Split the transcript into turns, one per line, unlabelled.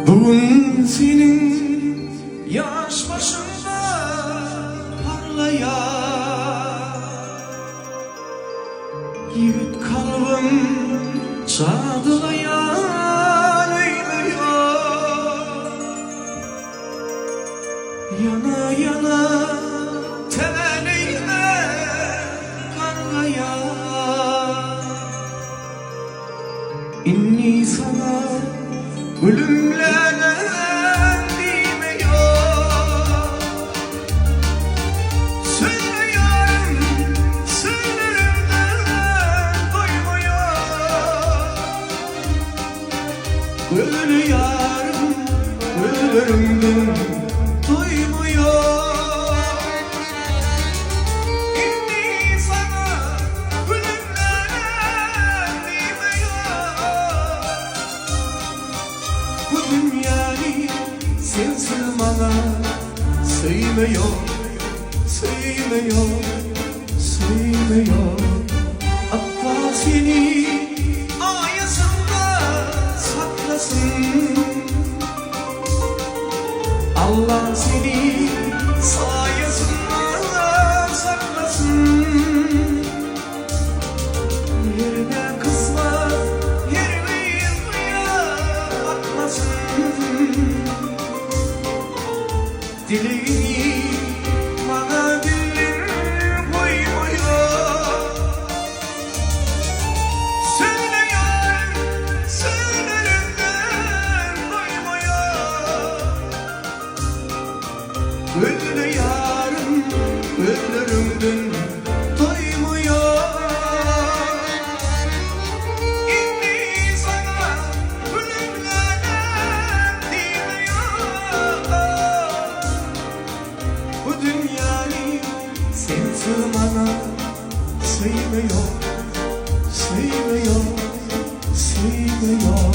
Bugün senin yaş başında parlayan yiğit kalbim çağlayan öylüyor. Yana yana tenine karlayan inni sana ölümlerden bilmiyor. Söylüyorum, sınırımdan doymuyor. Ölüyorum, ölürümden doymuyor. İndi sana ölümlerden bilmiyor. Bu dünyayı sensiz bana sığmıyor, sığmıyor, sığmıyor. Hatta seni ayasında saklasın. Allah seni sayesinde saklasın. Yerine kısma, yerine yazmaya bakmasın. Dileğini bana dilim koymuyor. Söylüyorum, sınırımdan doymuyor. Ölüyorum, ölürümden doymuyor. İndi sana ölümlerden demiyor. Bu dünyayı sensiz bana sığmıyor, sığmıyor, sığmıyor.